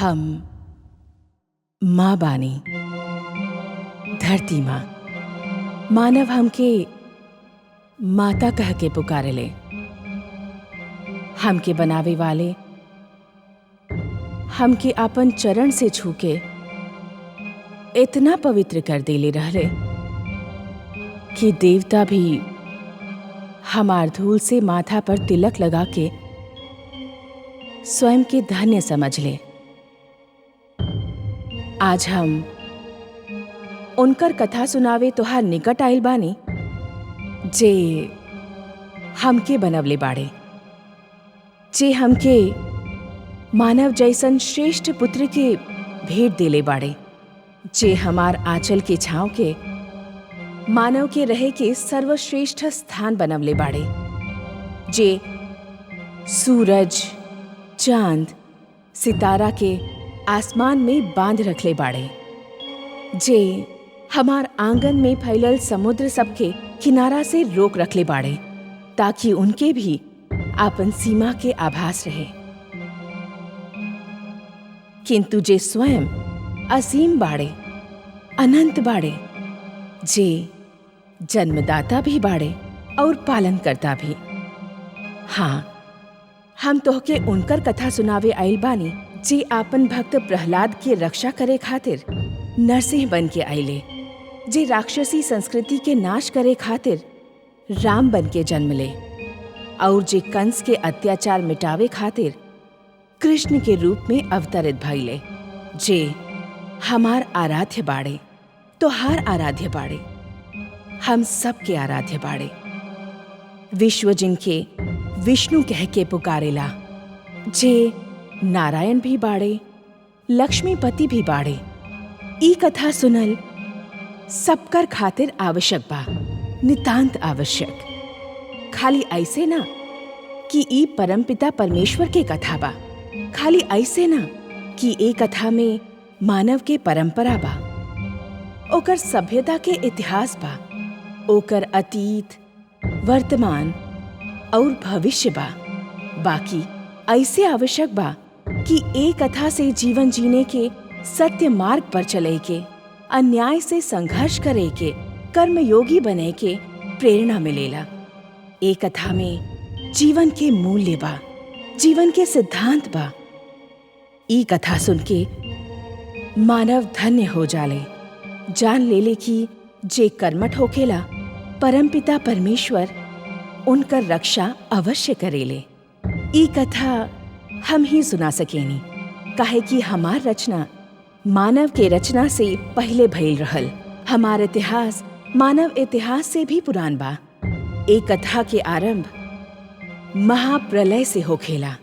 हम माँ बानी, धरती माँ। मानव हमके माता कह के पुकारेले। हमके बनावे वाले हमके अपन चरण से छूके इतना पवित्र कर देले रहले कि देवता भी हमार धूल से माथा पर तिलक लगा के स्वयं के धन्य समझ ले। आज हम उनकर कथा सुनावे तोहार निकट आइल बानी, जे हमके बनवले बाड़े, जे हमके मानव जैसन श्रेष्ठ पुत्र के भेंट देले बाड़े, जे हमार आंचल के छांव के मानव के रहे के सर्वश्रेष्ठ स्थान बनवले बाड़े, जे सूरज, चांद, सितारा के आसमान में बांध रखले बाड़े, जे हमार आंगन में फैलल समुद्र सबके किनारा से रोक रखले बाड़े, ताकि उनके भी आपन सीमा के आभास रहे। किंतु जे स्वयं असीम बाड़े, अनंत बाड़े, जे जन्मदाता भी बाड़े और पालन करता भी। हाँ, हम तोहके उनकर कथा सुनावे आइल बानी, जे आपन भक्त प्रहलाद के रक्षा करे खातिर नरसिंह बन के आइले, जे राक्षसी संस्कृति के नाश करे खातिर राम बन के जन्म ले, और जे कंस के अत्याचार मिटावे खातिर कृष्ण के रूप में अवतरित भइले, जे हमार आराध्य बाड़े, तोहार आराध्य बाड़े, हम सबके आराध्य बाड़े। विश्व जिनके विष्णु कह के पुकारेला, जे नारायण भी बाड़े, लक्ष्मीपति भी बाड़े। ई कथा सुनल सबकर खातिर आवश्यक बा, नितांत आवश्यक। खाली ऐसे ना कि ई परमपिता परमेश्वर के कथा बा, खाली ऐसे ना कि ए कथा में मानव के परंपरा बा, ओकर सभ्यता के इतिहास बा, ओकर अतीत, वर्तमान और भविष्य बा। बाकी ऐसे आवश्यक बा कि ए कथा से जीवन जीने के सत्य मार्ग पर चले के, अन्याय से संघर्ष करे के, कर्मयोगी बने के प्रेरणा मिलेला। ए कथा में जीवन के मूल्य बा, जीवन के सिद्धांत बा। ई कथा सुन के मानव धन्य हो जाले, जान लेले कि जे कर्मठ होखेला, परमपिता परमेश्वर उनकर रक्षा अवश्य करेले। ई कथा हम ही सुना सकेनी, काहे कि हमार रचना मानव के रचना से पहले भइल रहल। हमार इतिहास मानव इतिहास से भी पुरान बा। ए कथा के आरंभ महाप्रलय से होखेला।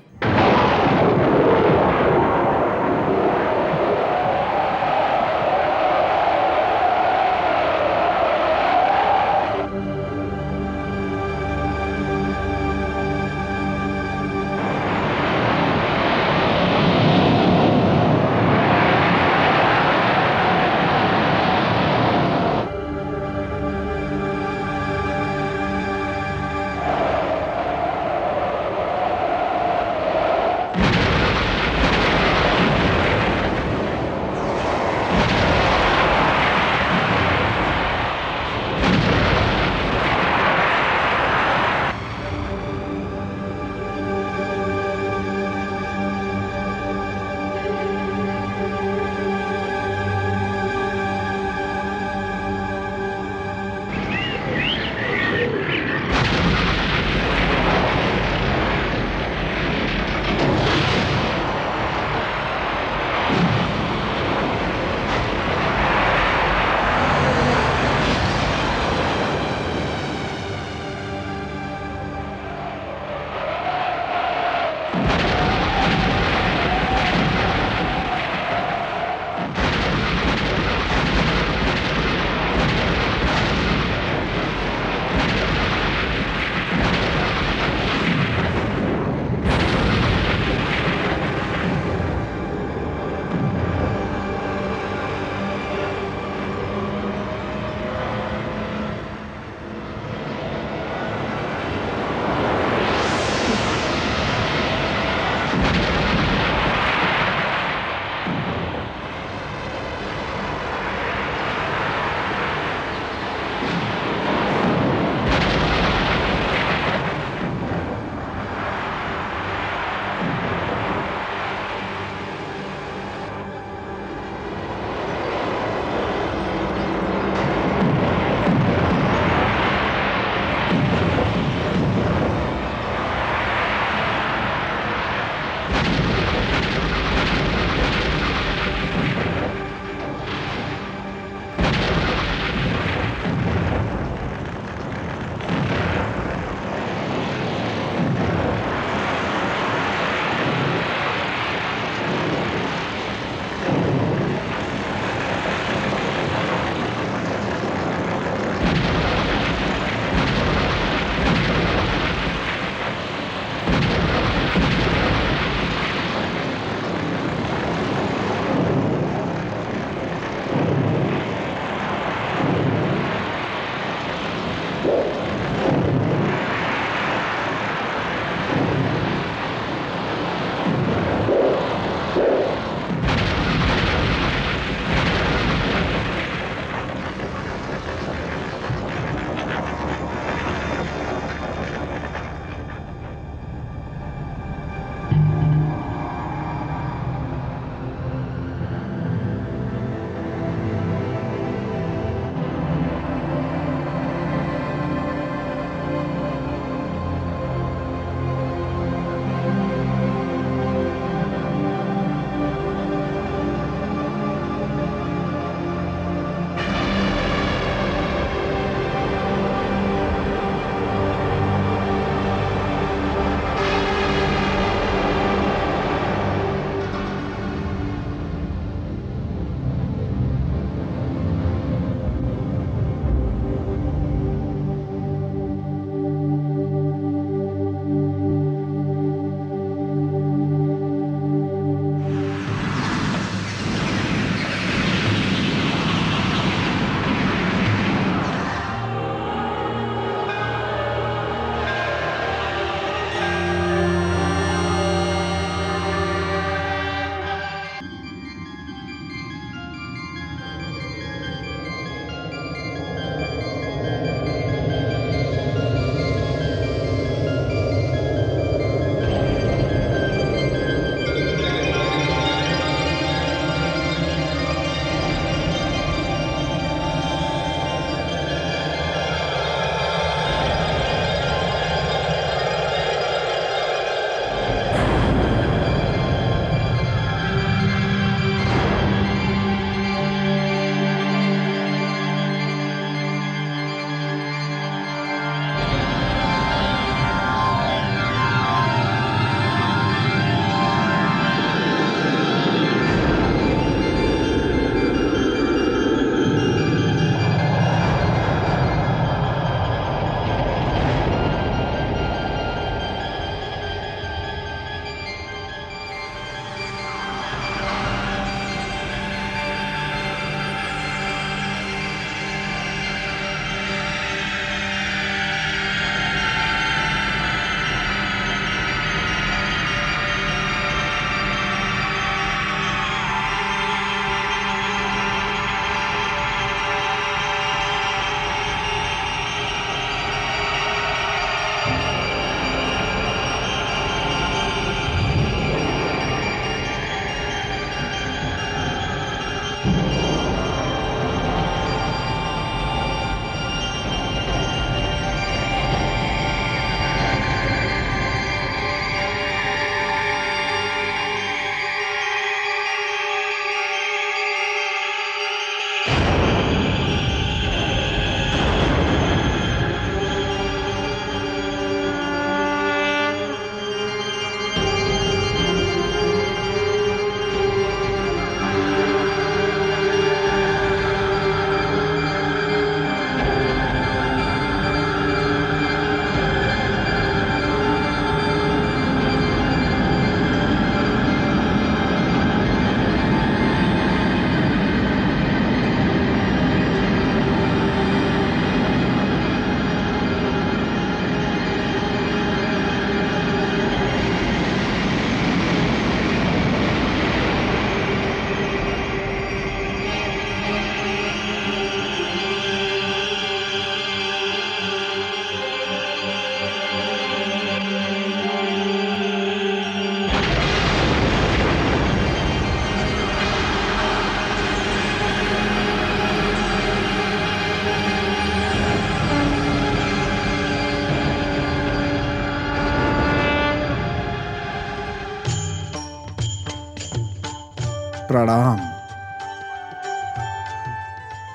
प्रणाम।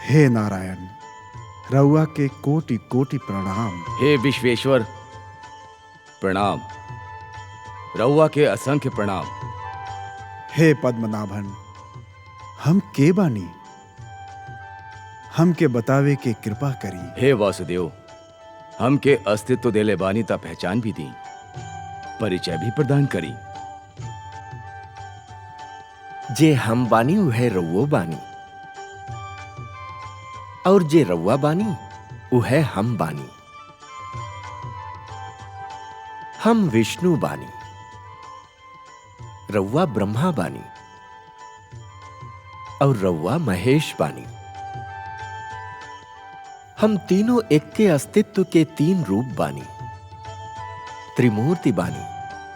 हे नारायण, रउआ के कोटि कोटि प्रणाम। हे विश्वेश्वर प्रणाम। रउआ के असंख्य प्रणाम। हे पद्मनाभन, हम के बानी? हमके बतावे के कृपा करी। हे वासुदेव, हमके अस्तित्व देले बानी ता पहचान भी दी, परिचय भी प्रदान करी। जे हम बानी उहे रउओ बानी, और जे रउआ बानी उहे हम बानी। हम विष्णु बानी, रउआ ब्रह्मा बानी, और रउआ महेश बानी। हम तीनों एक के अस्तित्व के तीन रूप बानी, त्रिमूर्ति बानी।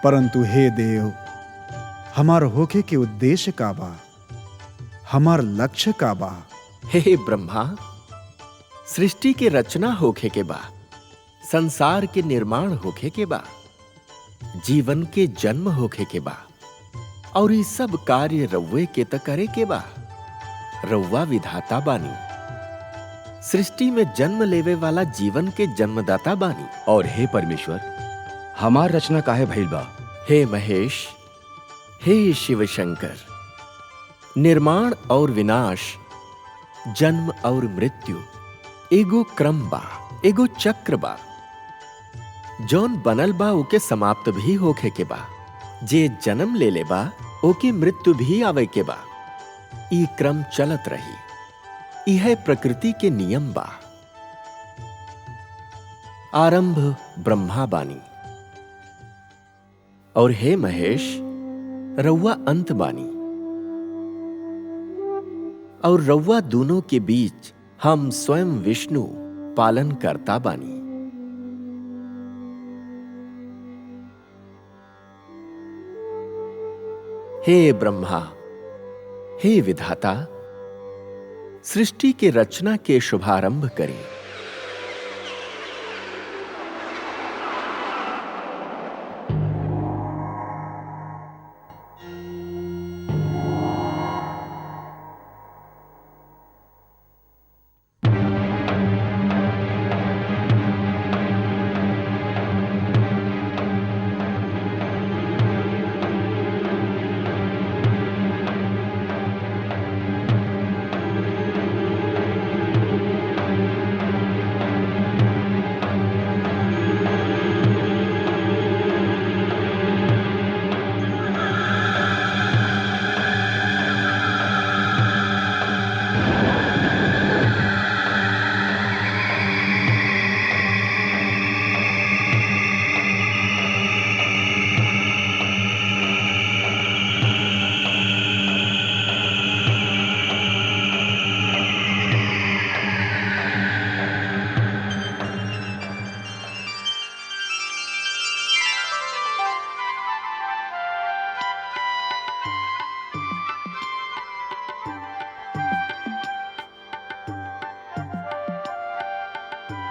परंतु हे देव, हमार होखे के उद्देश्य का बा? हमार लक्ष्य का बा? हे ब्रह्मा, सृष्टि के रचना होखे के बा, संसार के निर्माण होखे के बा, जीवन के जन्म होखे के बा, और ये सब कार्य रउए के त करे के बा। रउआ विधाता बानी, सृष्टि में जन्म लेवे वाला जीवन के जन्मदाता बानी। और हे परमेश्वर, हमार रचना काहे भइल बा? हे महेश, हे शिव शंकर, निर्माण और विनाश, जन्म और मृत्यु एगो क्रम बा, एगो चक्र बा। जौन बनल बा ओके समाप्त भी होखे के बा। जे जन्म ले ले बा ओके मृत्यु भी आवे के बा। ई क्रम चलत रही। यह प्रकृति के नियम बा। आरंभ ब्रह्मा बानी, और हे महेश, रउआ अंत बानी। और रउआ दोनों के बीच हम स्वयं विष्णु पालन करता बानी। हे ब्रह्मा, हे विधाता, सृष्टि के रचना के शुभारंभ करें।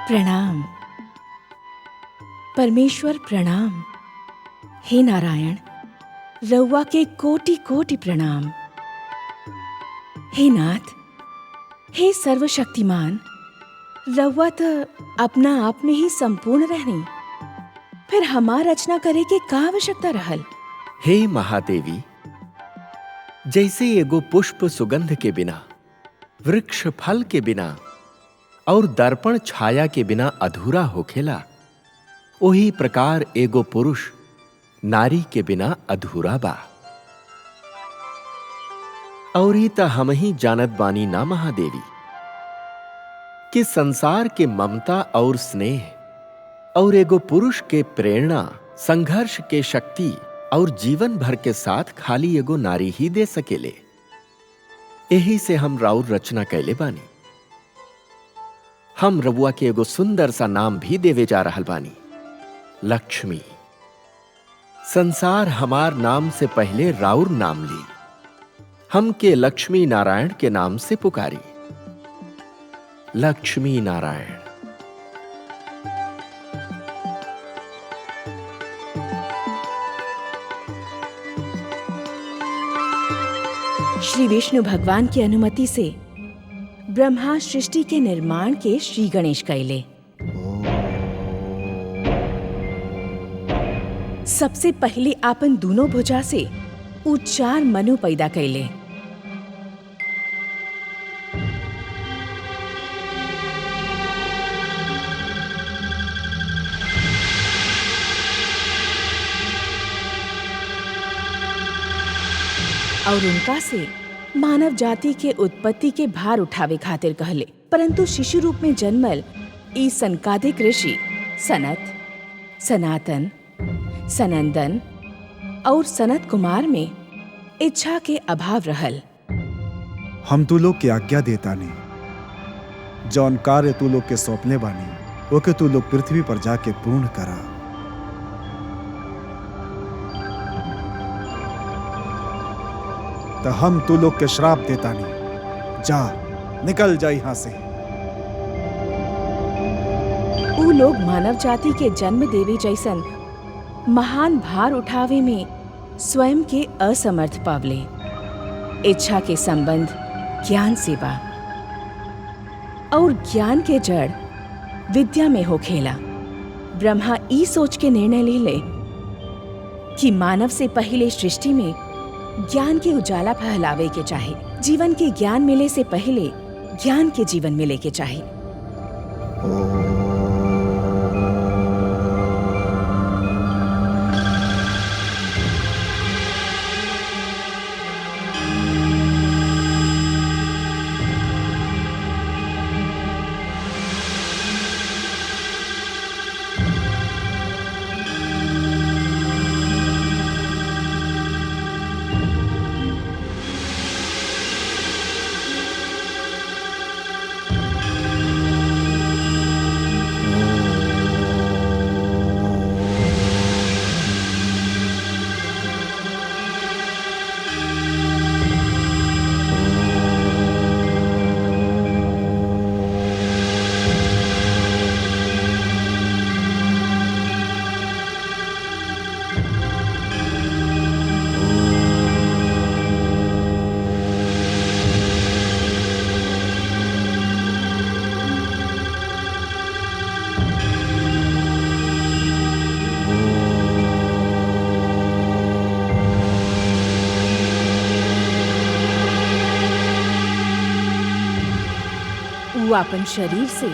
प्रणाम परमेश्वर, प्रणाम। हे नारायण, रउआ के कोटि कोटि प्रणाम। हे नाथ, हे सर्वशक्तिमान, रउआ तो अपना आप में ही संपूर्ण रहनी, फिर हमार रचना करे के का आवश्यकता रहल? हे महादेवी, जैसे एगो पुष्प सुगंध के बिना, वृक्ष फल के बिना और दर्पण छाया के बिना अधूरा होखेला, ओही प्रकार एगो पुरुष नारी के बिना अधूरा बा। और ई त हम ही जानत बानी ना महादेवी, कि संसार के ममता और स्नेह और एगो पुरुष के प्रेरणा, संघर्ष के शक्ति और जीवन भर के साथ खाली एगो नारी ही दे सकेले। यही से हम राउर रचना कैले बानी। हम रबुआ के एगो सुंदर सा नाम भी देवे जा रहल बानी, लक्ष्मी। संसार हमार नाम से पहले राउर नाम ली, हम के लक्ष्मी नारायण के नाम से पुकारी। लक्ष्मी नारायण। श्री विष्णु भगवान की अनुमति से ब्रह्मा सृष्टि के निर्माण के श्री गणेश कैले। सबसे पहले आपन दोनों भुजा से उ 4 मनु पैदा कैले। और उनका से मानव जाति के उत्पत्ति के भार उठावे खातिर कहले। परंतु शिशु रूप में जन्मल ई सनकादिक ऋषि सनत, सनातन, सनंदन और सनत कुमार में इच्छा के अभाव रहल। हम तू लोग के आज्ञा देता नहीं, जौन कार्य तू लोग के सौंपले बानी ओके तू लोग पृथ्वी पर जाके पूर्ण करा। तो हम तू लोग के श्राप देता नहीं, जा निकल जा यहां से। ऊ लोग मानव जाति के जन्म देवे जैसन महान भार उठावे में स्वयं के असमर्थ पावले। इच्छा के संबंध ज्ञान से बा और ज्ञान के जड़ विद्या में होखेला। ब्रह्मा ई सोच के निर्णय ले ले कि मानव से पहले सृष्टि में ज्ञान के उजाला फैलावे के चाहे। जीवन के ज्ञान मिले से पहले ज्ञान के जीवन मिले के चाहे। वो अपन शरीर से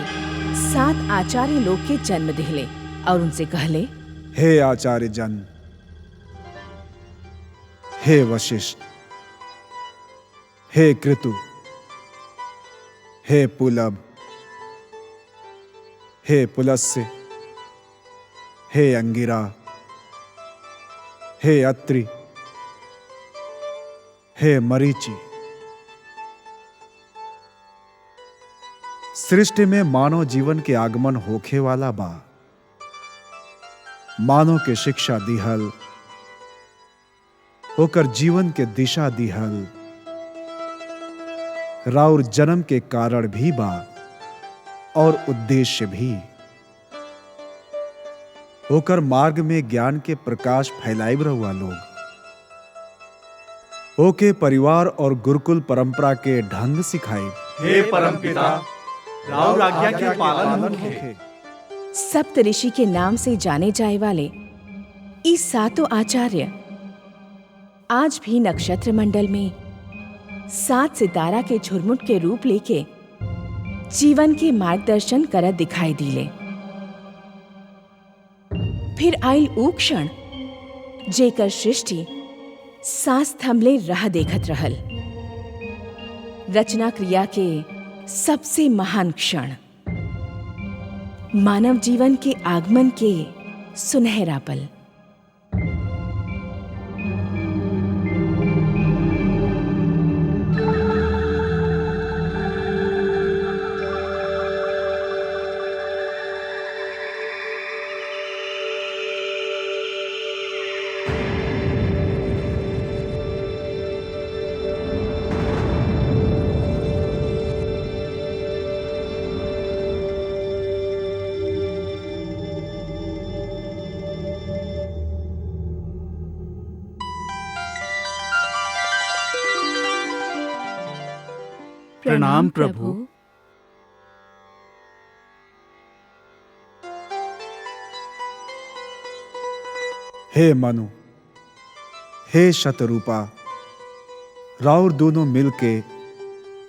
7 आचार्य लोग के जन्म दिले और उनसे कहले, हे आचार्य जन, हे वशिष्ठ, हे कृतु, हे पुलब, हे पुलस्य, हे अंगिरा, हे अत्रि, हे मरीचि। सृष्टि में मानव जीवन के आगमन होखे वाला बा। मानव के शिक्षा दिहल, होकर जीवन के दिशा दिहल, राउर जन्म के कारण भी बा और उद्देश्य भी। होकर मार्ग में ज्ञान के प्रकाश फैलाइब रहुआ लोग। होके परिवार और गुरुकुल परंपरा के ढंग सिखाई। हे परमपिता, राउर आज्ञा के पालन होखे। सप्त ऋषि के नाम से जाने जाए वाले ये 7 आचार्य आज भी नक्षत्र मंडल में 7 सितारा के झुरमुट के रूप लेके जीवन के मार्गदर्शन करत दिखाई दिले। फिर आइल ऊ क्षण जेकर सृष्टि सांस थमले राह देखत रहल। रचना क्रिया के सबसे महान क्षण, मानव जीवन के आगमन के सुनहरा पल। प्रणाम प्रभु। हे मनु, हे शतरूपा, राउर दोनों मिलके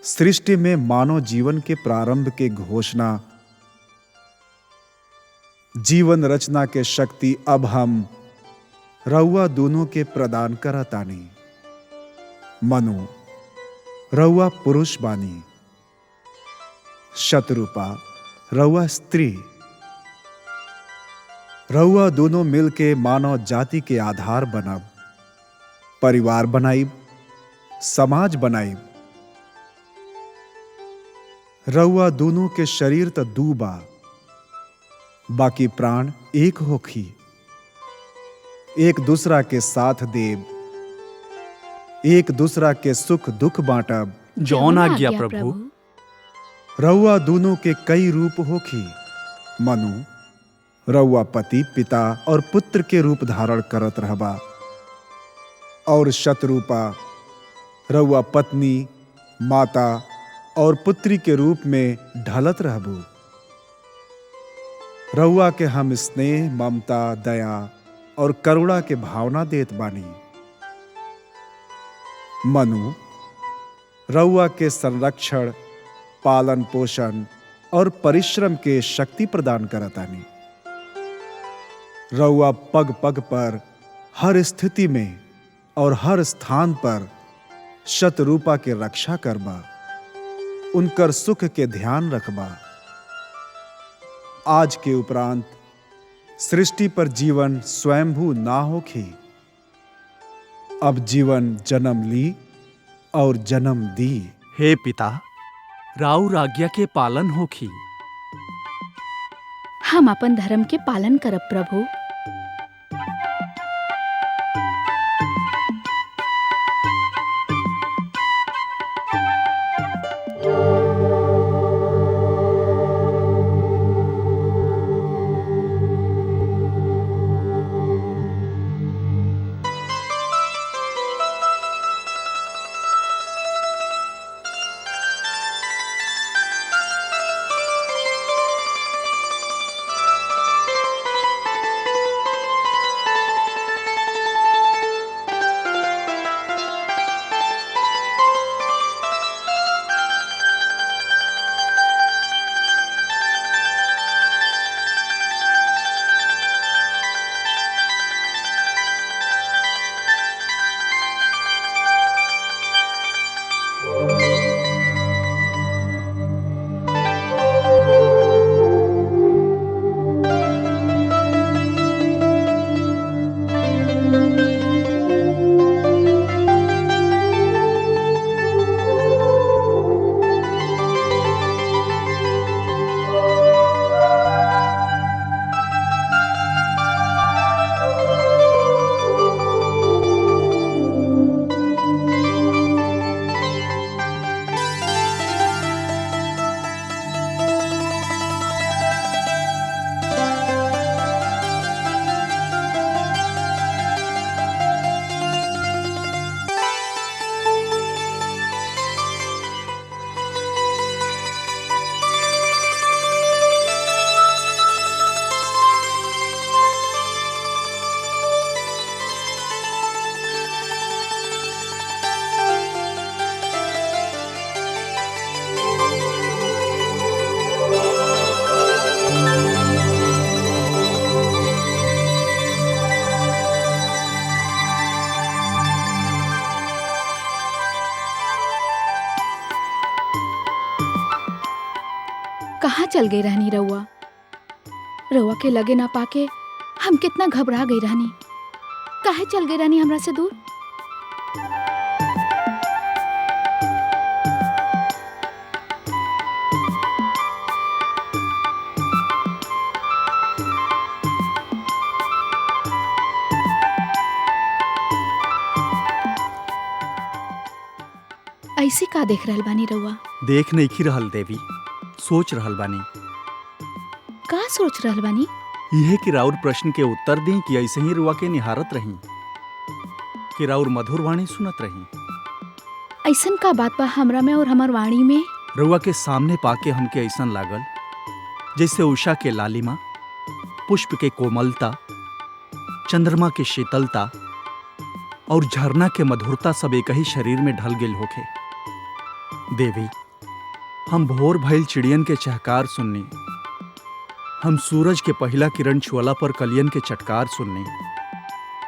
सृष्टि में मानव जीवन के प्रारंभ के घोषणा, जीवन रचना के शक्ति अब हम रउआ दोनों के प्रदान करतानी। मनु, रउआ पुरुष बानी, शतरूपा रउआ स्त्री। रउआ दोनों मिलके मानव जाति के आधार बनब, परिवार बनाइब, समाज बनाइब। रउआ दोनों के शरीर त दू बा, बाकी प्राण एक होखी। एक दूसरा के साथ देव, एक दूसरा के सुख दुख बांटब। जौन आज्ञा प्रभु। रउआ दोनों के कई रूप होखी। मनु, रउआ पति, पिता और पुत्र के रूप धारण करत रहबा, और शतरूपा रउआ पत्नी, माता और पुत्री के रूप में ढलत रहबू। रउआ के हम स्नेह, ममता, दया और करुणा के भावना देत बानी। मनु, रउआ के संरक्षण, पालन पोषण और परिश्रम के शक्ति प्रदान करतानी। रउआ पग पग पर, हर स्थिति में और हर स्थान पर शतरूपा के रक्षा करबा, उनकर सुख के ध्यान रखबा। आज के उपरांत सृष्टि पर जीवन स्वयंभू ना होखी। अब जीवन जन्म ली और जन्म दी। हे पिता, राउर आज्ञा के पालन होखी। हम अपन धर्म के पालन करब प्रभु। कहाँ चल गई रहनी रउआ? रउआ के लगे ना पाके हम कितना घबरा गई रहनी। काहे चल गई रहनी हमरा से दूर? ऐसी का देख रहल बानी रउआ? देख नहीं रहल देवी, सोच रहल बानी। का सोच रहल बानी? यह कि राउर प्रश्न के उत्तर दी कि ऐसे ही रुआ के निहारत रही, कि राउर मधुर वाणी सुनत रही। ऐसन का बात बा हमरा में और हमार वाणी में? रउआ के सामने पाके हमके ऐसन लागल जैसे उषा के लालिमा, पुष्प के कोमलता, चंद्रमा के शीतलता और झरना के मधुरता सब एक ही शरीर में ढल गेल होखे। देवी, हम भोर भइल चिड़ियन के चहकार सुननी, हम सूरज के पहला किरण छुअला पर कलियन के चटकार सुननी,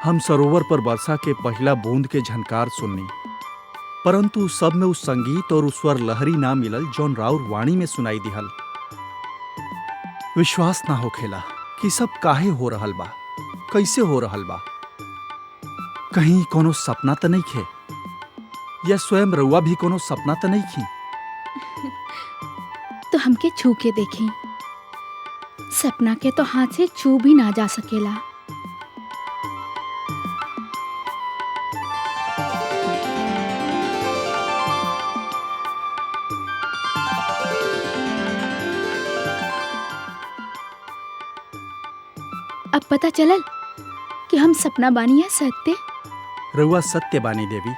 हम सरोवर पर वर्षा के पहला बूंद के झनकार सुननी, परंतु उस सब में उस संगीत और उस स्वर लहरी ना मिलल जौन राउर वाणी में सुनाई दिहल। विश्वास ना होखेला कि सब काहे हो रहल बा, कैसे हो रहल बा। कहीं कोनो सपना तो नहीं खे, या स्वयं रउआ भी कोनो सपना तो नहीं खी? तो हमके छू के देखी। सपना के तो हाथ से छू भी ना जा सकेला। अब पता चलल कि हम सपना बानी या सत्य। रउआ सत्य बानी देवी,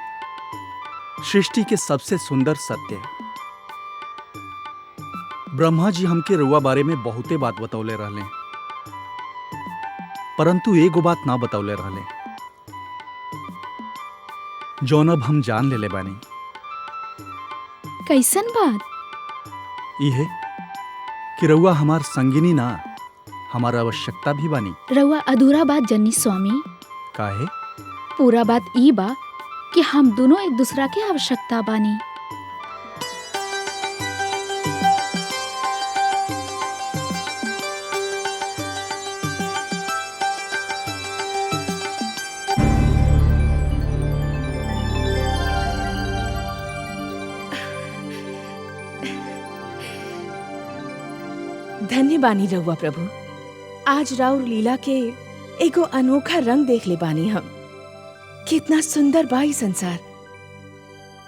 सृष्टि के सबसे सुंदर सत्य। ब्रह्मा जी हमके रउआ बारे में बहुते बात बतौले रहले, परंतु एगो बात ना बतौले रहले जौन अब हम जान लेले बानी। कैसन बात? इहे कि रउआ हमार संगिनी ना, हमार आवश्यकता भी बानी। रउआ अधूरा बात जन्नी स्वामी। काहे? पूरा बात ई बा कि हम दोनों एक दूसरा के आवश्यकता बानी। धन्य बानी रउआ प्रभु। आज राउर लीला के एगो अनोखा रंग देख ले बानी हम। कितना सुंदर बाई संसार,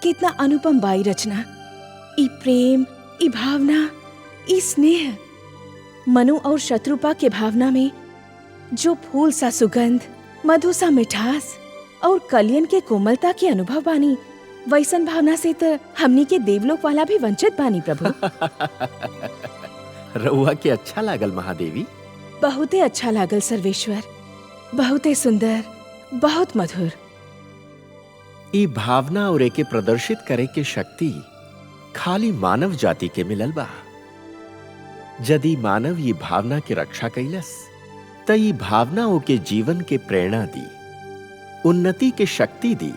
कितना अनुपम बाई रचना। ई प्रेम, ई भावना, ई स्नेह, मनु और शत्रुपा के भावना में जो फूल सा सुगंध, मधु सा मिठास और कलियन के कोमलता के अनुभव बानी, वैसन भावना से तो हमनी के देवलोक वाला भी वंचित बानी प्रभु। रउआ के अच्छा लागल महादेवी? बहुते अच्छा लागल सर्वेश्वर, बहुते सुंदर, बहुत मधुर। ई भावना और एके प्रदर्शित करे के शक्ति खाली मानव जाति के मिलल बा। यदि मानव ये भावना के रक्षा कैलस त ई भावना ओके जीवन के प्रेरणा दी, उन्नति के शक्ति दी,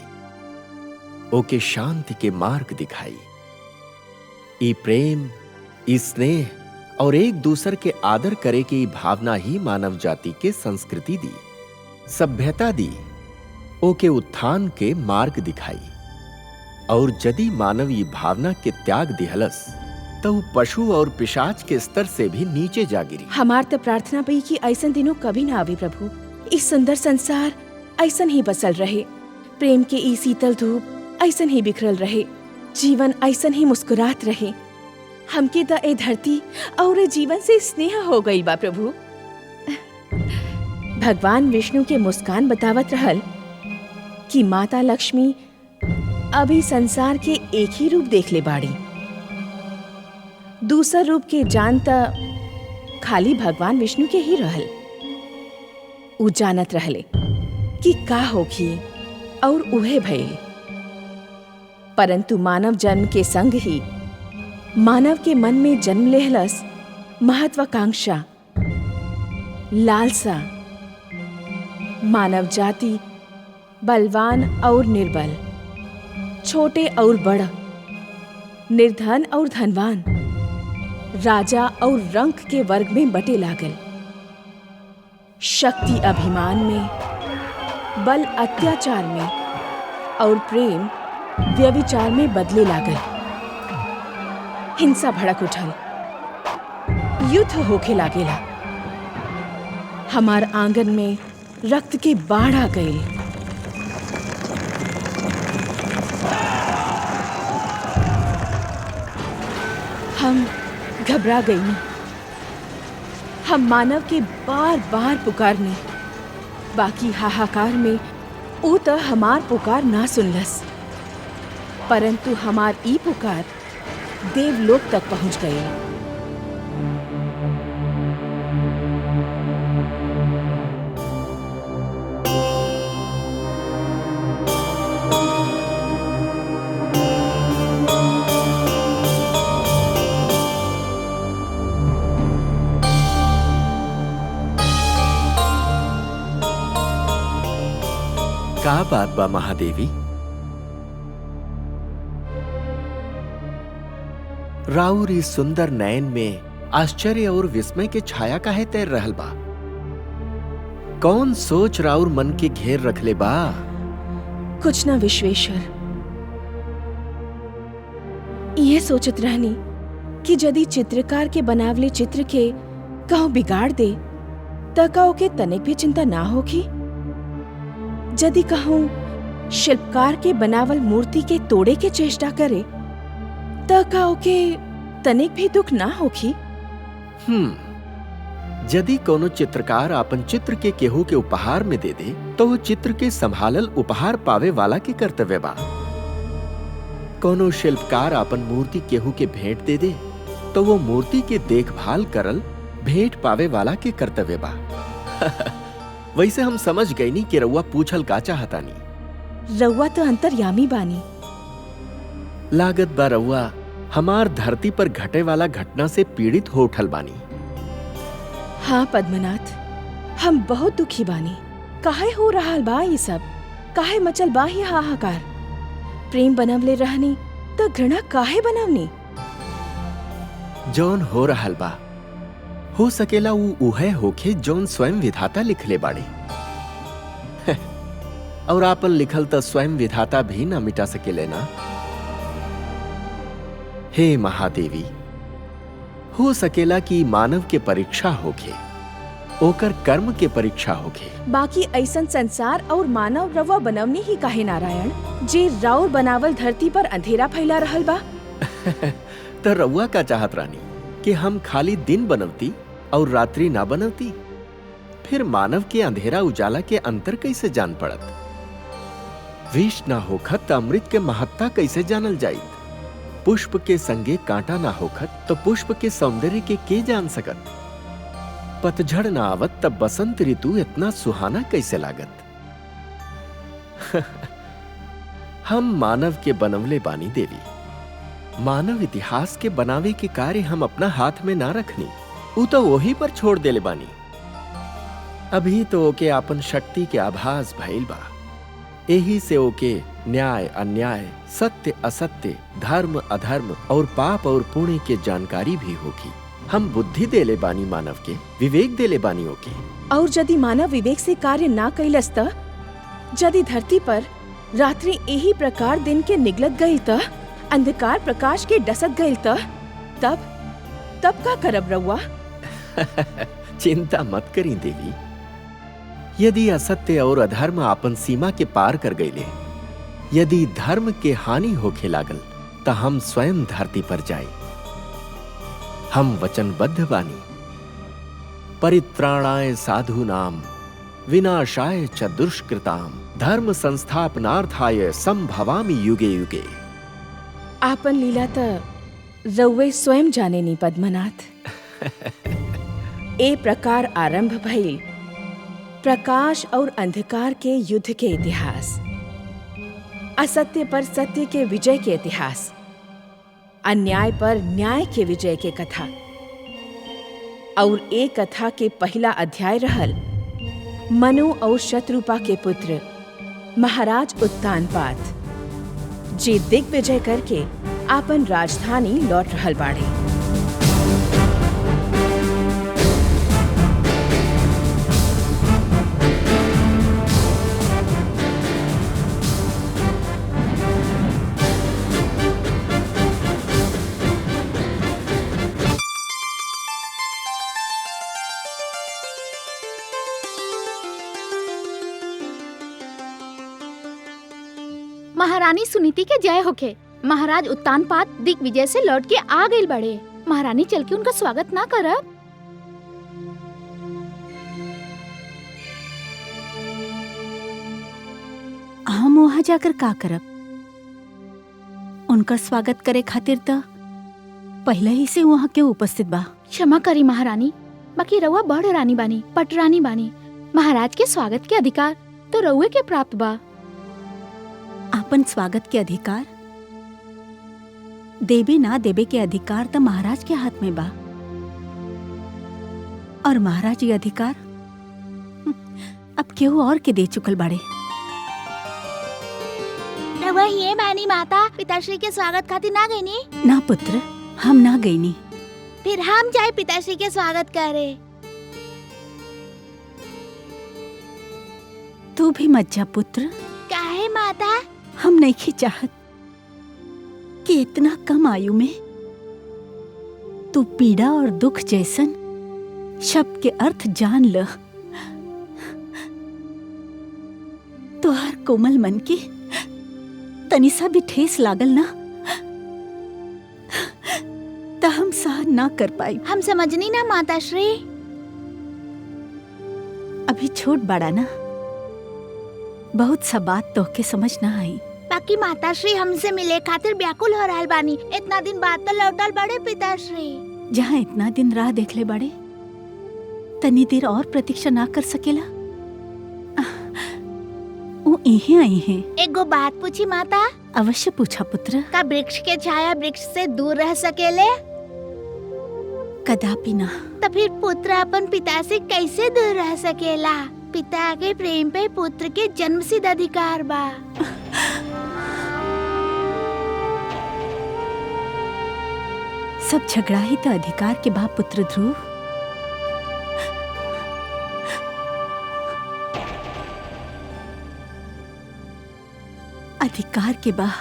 ओके शांति के मार्ग दिखाई। ई प्रेम, ई स्नेह और एक दूसर के आदर करे के ई भावना ही मानव जाति के संस्कृति दी, सभ्यता दी, ओके उत्थान के मार्ग दिखाई। और यदि मानव ये भावना के त्याग दिहलस तो पशु और पिशाच के स्तर से भी नीचे जा गिरी। हमार तो प्रार्थना भी कि ऐसन दिनों कभी ना आवे प्रभु। इस सुंदर संसार ऐसन ही बसल रहे, प्रेम के ई शीतल धूप ऐसन ही बिखरल रहे, जीवन ऐसन ही मुस्कुरात रहे। हमके तो ए धरती और जीवन से स्नेह हो गई बा प्रभु। भगवान विष्णु के मुस्कान बतावत रहल कि माता लक्ष्मी अभी संसार के एक ही रूप देख ले बाड़ी, दूसर रूप के जानता खाली भगवान विष्णु के ही रहल। उ जानत रहले कि का होगी और उहे भइल। परंतु मानव जन्म के संग ही मानव के मन में जन्म लेहलस महत्वाकांक्षा, लालसा। मानव जाति बलवान और निर्बल, छोटे और बड़ा, निर्धन और धनवान, राजा और रंक के वर्ग में बटे लागल। शक्ति अभिमान में, बल अत्याचार में और प्रेम व्यभिचार में बदले लागल। हिंसा भड़क उठल, युद्ध होखे लागेला। हमार आंगन में रक्त के बाढ़ आ गए। हम घबरा गई। हम मानव के बार बार पुकारने, बाकी हाहाकार में ऊ तो हमार पुकार ना सुनलस। परंतु हमार ई पुकार देवलोक तक पहुंच गई। का बात बा महादेवी? राउर इस सुंदर नयन में आश्चर्य और विस्मय के छाया काहे तैर रहल बा? कौन सोच राउर मन के घेर रखले बा? कुछ न विश्वेश्वर, ये सोचत रहनी कि यदि चित्रकार के बनावले चित्र के कहूं बिगाड़ दे त का ओके तनिक भी चिंता ना होगी। यदि कहूं शिल्पकार के बनावल मूर्ति के तोड़े के चेष्टा करे त का ओके तनिक भी दुख ना होगी। यदि कोनो चित्रकार अपन चित्र के केहू के उपहार में दे दे तो वो चित्र के संभालल उपहार पावे वाला के कर्तव्य बा। कोनो शिल्पकार अपन मूर्ति केहू के भेंट दे दे तो वो मूर्ति के देखभाल करल भेंट पावे वाला के कर्तव्य बा। वैसे हम समझ गई नी कि रउआ पूछल का चाहतानी। रउआ तो अंतर्यामी बानी। लागत बा रउआ हमार धरती पर घटे वाला घटना से पीड़ित हो उठल बानी। हाँ पद्मनाथ, हम बहुत दुखी बानी। काहे हो रहा बा ये सब? काहे मचल बा ही हाहाकार? प्रेम बनवले रहनी तो घृणा काहे बनवनी? जौन हो रहल बा हो सकेला उहे होखे जौन स्वयं विधाता लिखले बाड़े। और आपन लिखल तो स्वयं विधाता भी ना मिटा सकेले ना। हे महादेवी, हो सकेला कि मानव के परीक्षा होखे, ओकर कर्म के परीक्षा होखे। बाकी ऐसन संसार और मानव रवा बनवनी ही काहे नारायण, जे राउर बनावल धरती पर अंधेरा फैला रहल बा। तो रउआ का चाहत रानी कि हम खाली दिन बनवती और रात्रि ना बनवती? फिर मानव के अंधेरा उजाला के अंतर कैसे जान पड़त? विष ना होखत अमृत के महत्ता कैसे जानल जाइत? पुष्प के संगे कांटा ना होखत तो पुष्प के सौंदर्य के जान सकत? पतझड़ ना आवत तब बसंत ऋतु इतना सुहाना कैसे लागत? हम मानव के बनवले बानी देवी। मानव इतिहास के बनावे के कार्य हम अपना हाथ में ना रखनी, उ तो वही पर छोड़ देले बानी। अभी तो ओके आपन शक्ति के आभास भइल बा। यही से ओके न्याय अन्याय, सत्य असत्य, धर्म अधर्म और पाप और पुण्य के जानकारी भी होगी। हम बुद्धि देले बानी मानव के, विवेक देले बानी ओके। और यदि मानव विवेक से कार्य ना कैलस त, यदि धरती पर रात्रि यही प्रकार दिन के निगलत गई त, अंधकार प्रकाश के डसत गई त, तब का करब रउआ? चिंता मत करी देवी। यदि असत्य और अधर्म आपन सीमा के पार कर गईले, यदि धर्म के हानि होखे लागल तो हम स्वयं धरती पर जाए। हम वचनबद्ध बानी। परित्राणाय साधूनाम विनाशाय च दुष्कृताम धर्म संस्थापनार्थाय संभवामि युगे युगे। आपन लीला त रउवे स्वयं जाने नी पद्मनाथ। ए प्रकार आरंभ भइल प्रकाश और अंधकार के युद्ध के इतिहास, असत्य पर सत्य के विजय के इतिहास, अन्याय पर न्याय के विजय के कथा। और एक कथा के पहला अध्याय रहल मनु और शत्रुपा के पुत्र महाराज उत्तानपाद, जे दिग्विजय करके आपन राजधानी लौट रहल बाड़े। महारानी सुनीति के जय होखे। महाराज उत्तानपाद दिग्विजय से लौट के आ गइल बड़े। महारानी चल के उनका स्वागत ना करब? हम वहां जाकर का करब? उनकर स्वागत करे खातिर त पहले ही से वहाँ के उपस्थित बा। क्षमा करी महारानी, बाकी रउआ बड़ रानी बानी, पटरानी बानी। महाराज के स्वागत के अधिकार तो रउए के प्राप्त बा। आपन स्वागत के अधिकार देबे ना देबे के अधिकार त महाराज के हाथ में बा, और महाराज ये अधिकार अब केहू और के दे चुकल बाड़े। रउआ ये मानी माता पिताश्री के स्वागत खातिर ना गईनी? ना पुत्र, हम ना गईनी। फिर हम जाए पिताश्री के स्वागत करे। तू भी मत जा पुत्र। काहे माता? हम नहीं चाहत कि इतना कम आयु में तू पीड़ा और दुख जैसन शब्द के अर्थ जान ल। तोहार कोमल मन की तनिसा भी ठेस लागल ना त हम सहन ना कर पाई। हम समझनी ना माता श्री। अभी छोट बड़ा ना, बहुत सा बात तो के समझ ना आई। बाकी माता श्री हमसे मिले खातिर व्याकुल हो रहल बानी। इतना दिन बाद तो लौटल बड़े पिताश्री। जहाँ इतना दिन राह देखले बड़े, तनी देर और प्रतीक्षा ना कर सकेला? वो इहे आई हैं। एगो बात पूछी माता? अवश्य पूछा पुत्र। का वृक्ष के छाया वृक्ष से दूर रह सकेले? कदापि ना। तो फिर पुत्र अपन पिता से कैसे दूर रह सकेला? पिता के प्रेम पे पुत्र के जन्मसिद्ध अधिकार बा। सब झगड़ा ही तो अधिकार के बा पुत्र ध्रुव। अधिकार के बा।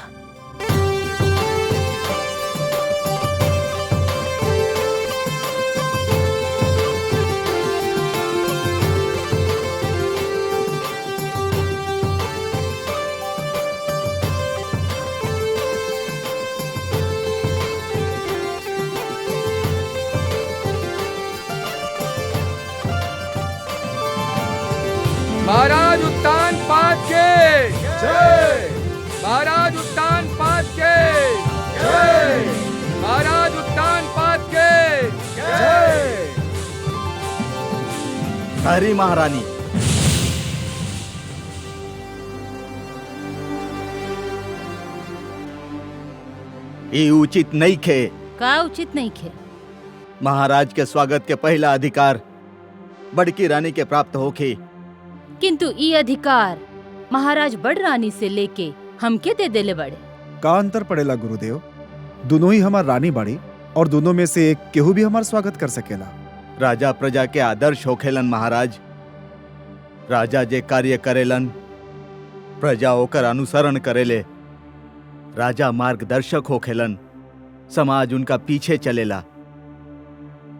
महाराज उत्तान पाद के जय। महाराज उत्तान पाद के जय। महाराज उत्तान पाद के जय। हरी महारानी, ये उचित नहीं खे। का उचित नहीं खे? महाराज के स्वागत के पहला अधिकार बड़की रानी के प्राप्त होके, किंतु ई अधिकार महाराज बड़ रानी से लेके हमके दे देले बड़े। का अंतर पड़ेला गुरुदेव? दोनों ही हमार रानी बाड़ी और दोनों में से एक केहू भी हमार स्वागत कर सकेला। राजा प्रजा के आदर्श होखेलन महाराज। राजा जे कार्य करेलन, प्रजा ओकर अनुसरण करेले। राजा मार्गदर्शक होखेलन, समाज उनका पीछे चलेला।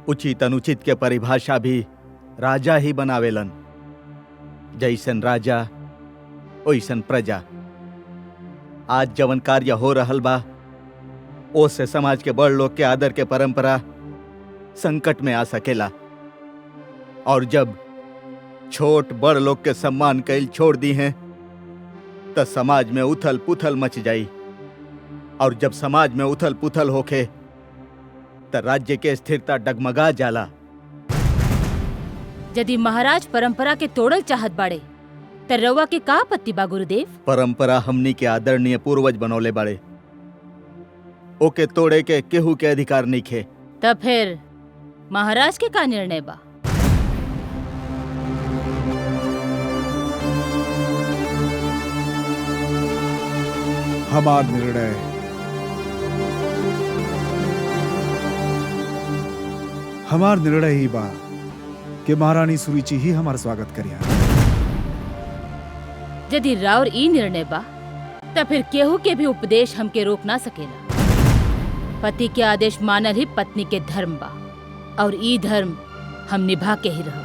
उचित अनुचित के परिभाषा भी राजा ही बनावेलन। जैसन राजा ओइसन प्रजा। आज जवन कार्य हो रहल बा, ओसे समाज के बड़ लोग के आदर के परंपरा संकट में आ सकेला। और जब छोट बड़ लोग के सम्मान कैल छोड़ दी हैं, तो समाज में उथल पुथल मच जाई। और जब समाज में उथल पुथल होखे, तो राज्य के स्थिरता डगमगा जाला। यदि महाराज परंपरा के तोड़ल चाहत बाड़े त रउआ के का आपत्ति बा गुरुदेव? परंपरा हमनी के आदरणीय पूर्वज बनौले बाड़े, ओके तोड़े के केहू के अधिकार नहीं खे। तब फिर महाराज के का निर्णय बा? हमार निर्णय ही बा कि महारानी सुरुचि ही हमार स्वागत करिया। यदि राउर ई निर्णय बा त फिर केहू के भी उपदेश हमके रोक ना सकेला। पति के आदेश मानल ही पत्नी के धर्म बा, और ई धर्म हम निभा के ही रहब।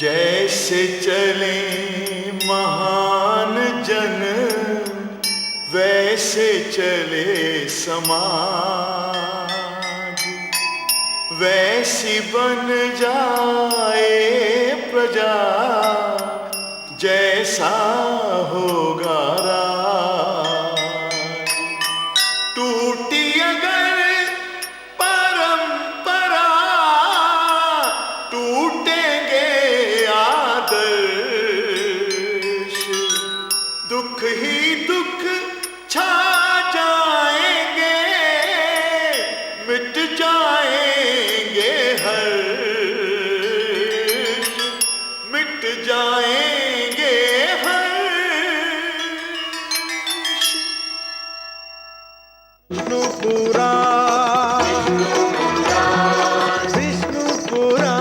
जैसे चले महान जन वैसे चले समाज, वैसी बन जाए प्रजा जैसा होगा राज। टूटी अगर परंपरा टूटेंगे आदर्श, दुख ही दुख छा जाएंगे, मिट जाएंगे हर्ष, मिट जाएंगे हर्ष। विष्णुपुरा विष्णुपुरा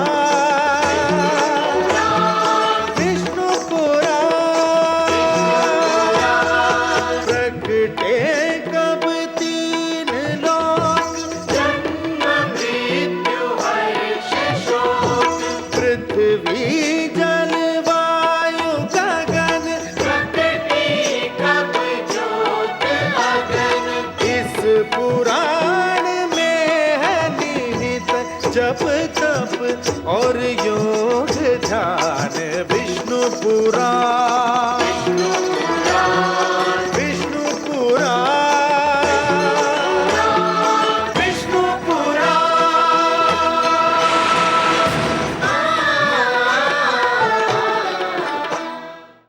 विष्णुपुरा प्रगटे कब तीन लोक, जन्म मृत्यु हर्ष शोक, पृथ्वी जल वायु गगन, प्रकृति कब ज्योत अगन। इस पुराण में है निहित जप तप और योग ध्यान। विष्णु पुराण